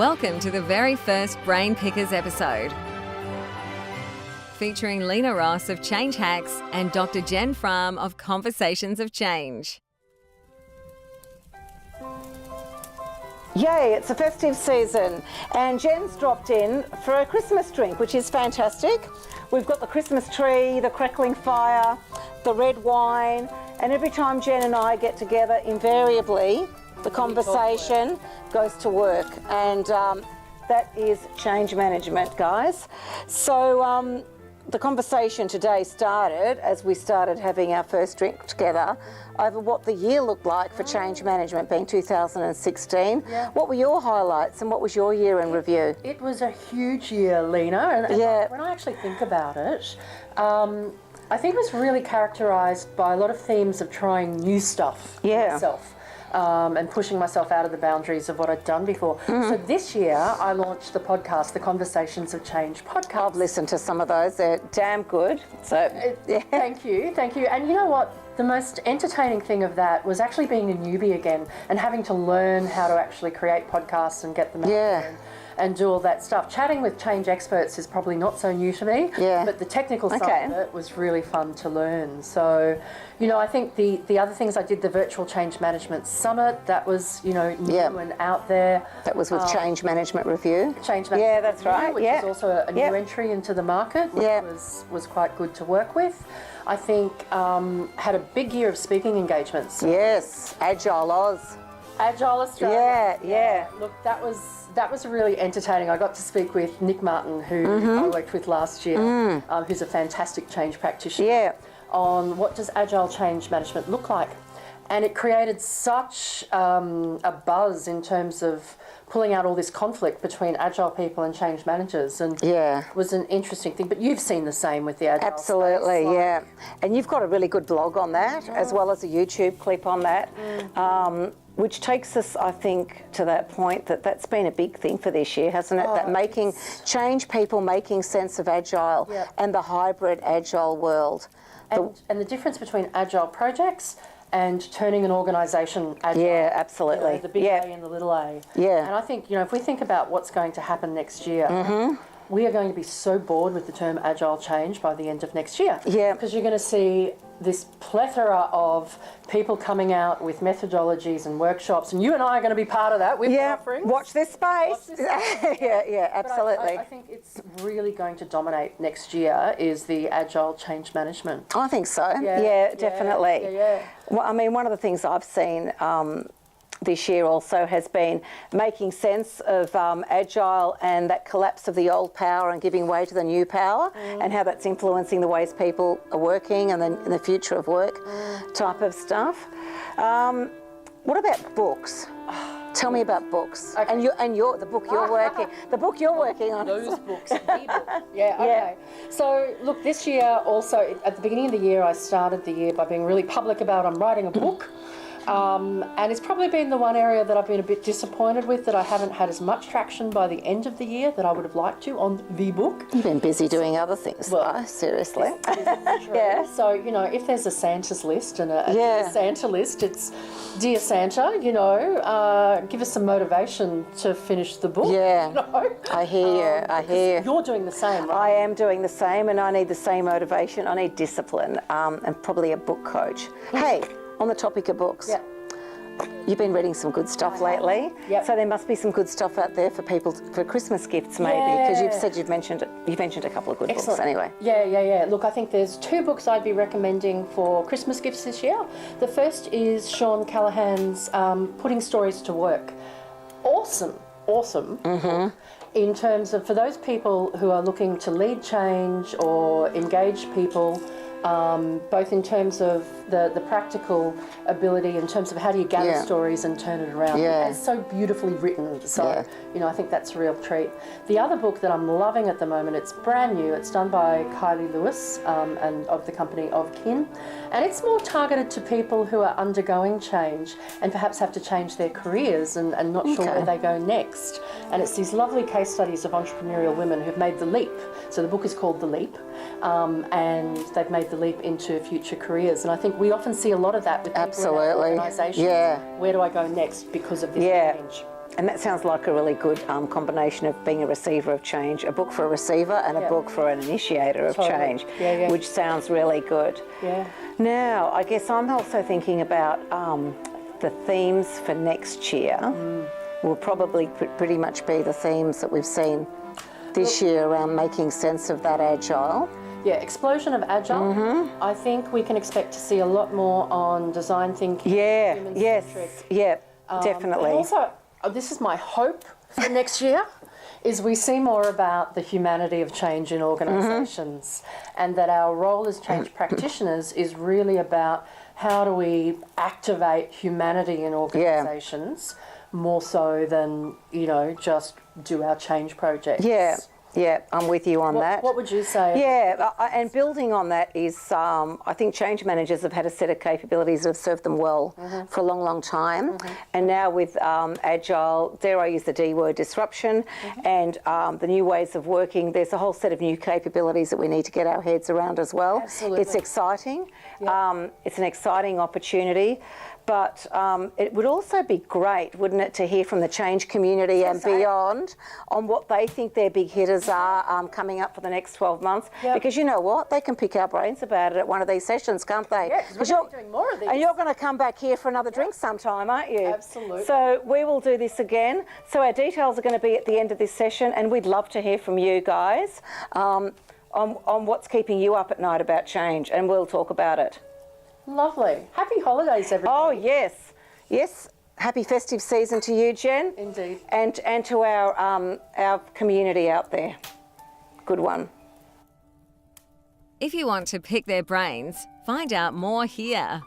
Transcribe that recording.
Welcome to the very first Brainpickers episode, featuring Lena Ross of Change Hacks and Dr. Jen Frahm of Conversations of Change. Yay, it's a festive season and Jen's dropped in for a Christmas drink, which is fantastic. We've got the Christmas tree, the crackling fire, the red wine, and every time Jen and I get together, invariably the conversation goes to work, and that is change management, guys. So the conversation today started as we started having our first drink together over what the year looked like for change management, being 2016. Yeah. What were your highlights and what was your year in review? It was a huge year, Lena, and when I actually think about it, I think it was really characterised by a lot of themes of trying new stuff for myself. And pushing myself out of the boundaries of what I'd done before. So this year I launched the podcast, the Conversations of Change podcast. I've listened to some of those, they're damn good. So Thank you. And you know what? The most entertaining thing of that was actually being a newbie again and having to learn how to actually create podcasts and get them out there and do all that stuff. Chatting with change experts is probably not so new to me, but the technical side of it was really fun to learn. So, you know, I think the other things I did, the Virtual Change Management Summit, that was, you know, new and out there. That was with Change Management Review. Change Management Yeah, that's right. Which is also a new entry into the market, which was quite good to work with. I think had a big year of speaking engagements. Yes, Agile Oz. Agile Australia. Yeah. Look, that was really entertaining. I got to speak with Nick Martin, who I worked with last year, who's a fantastic change practitioner, on what does Agile change management look like. And it created such a buzz in terms of pulling out all this conflict between Agile people and change managers, and was an interesting thing. But you've seen the same with the Agile Absolutely, space, And you've got a really good blog on that, as well as a YouTube clip on that. Which takes us, I think, to that point that's been a big thing for this year, hasn't it? That making change people making sense of Agile and the hybrid Agile world. And the difference between Agile projects and turning an organisation Agile. Yeah, absolutely. You know, the big A and the little a. Yeah. And I think, you know, if we think about what's going to happen next year, we are going to be so bored with the term Agile change by the end of next year. Yeah. Because you're going to see this plethora of people coming out with methodologies and workshops, and you and I are going to be part of that with offerings. Watch this space. Absolutely. I think it's really going to dominate next year is the Agile change management. I think so. Yeah, definitely. Well, I mean, one of the things I've seen this year also has been making sense of Agile and that collapse of the old power and giving way to the new power, and how that's influencing the ways people are working and then in the future of work type of stuff. What about books? Tell me about books. Okay. And the book you're working on. Those books, the book. Okay. So look, this year also, at the beginning of the year, I started the year by being really public about I'm writing a book. And it's probably been the one area that I've been a bit disappointed with, that I haven't had as much traction by the end of the year that I would have liked to on the book. You've been busy doing other things, though, seriously. So, you know, if there's a Santa's list and a Dear Santa list, it's Dear Santa, you know, give us some motivation to finish the book. Yeah, you know? I hear you. You're doing the same, right? I am doing the same, and I need the same motivation. I need discipline, and probably a book coach. Hey, on the topic of books, you've been reading some good stuff lately. So there must be some good stuff out there for people for Christmas gifts, maybe, because you've said you've mentioned a couple of good books anyway. Look, I think there's two books I'd be recommending for Christmas gifts this year. The first is Sean Callahan's Putting Stories to Work. Awesome. In terms of, for those people who are looking to lead change or engage people, both in terms of the practical ability, in terms of how do you gather stories and turn it around. It's so beautifully written, so you know, I think that's a real treat. The other book that I'm loving at the moment, it's brand new, it's done by Kylie Lewis and of the company of Kin, and it's more targeted to people who are undergoing change and perhaps have to change their careers and not sure where they go next. And it's these lovely case studies of entrepreneurial women who've made the leap. So the book is called The Leap, and they've made the leap into future careers. And I think we often see a lot of that with people in our organisations. Where do I go next because of this change? And that sounds like a really good combination of being a receiver of change, a book for a receiver and a book for an initiator of change, which sounds really good. Yeah. Now, I guess I'm also thinking about the themes for next year will probably pretty much be the themes that we've seen this year around making sense of that agile. Yeah, explosion of agile. I think we can expect to see a lot more on design thinking. Yeah, human-centric. Definitely. And also, this is my hope for next year, is we see more about the humanity of change in organisations, and that our role as change practitioners is really about how do we activate humanity in organisations more so than, you know, just do our change projects. Yeah, I'm with you on that. What would you say? Yeah, and building on that is, I think change managers have had a set of capabilities that have served them well for a long, long time. And now with agile, dare I use the D word, disruption, and the new ways of working, there's a whole set of new capabilities that we need to get our heads around as well. Absolutely. It's exciting. It's an exciting opportunity. But it would also be great, wouldn't it, to hear from the change community and beyond on what they think their big hitters are coming up for the next 12 months. Because you know what? They can pick our brains about it at one of these sessions, can't they? Yeah, because we're going to be doing more of these. And you're going to come back here for another drink sometime, aren't you? Absolutely. So we will do this again. So our details are going to be at the end of this session, and we'd love to hear from you guys on what's keeping you up at night about change, and we'll talk about it. Lovely. Happy holidays, everybody. Oh, yes. Yes. Happy festive season to you, Jen. Indeed. And to our community out there. Good one. If you want to pick their brains, find out more here.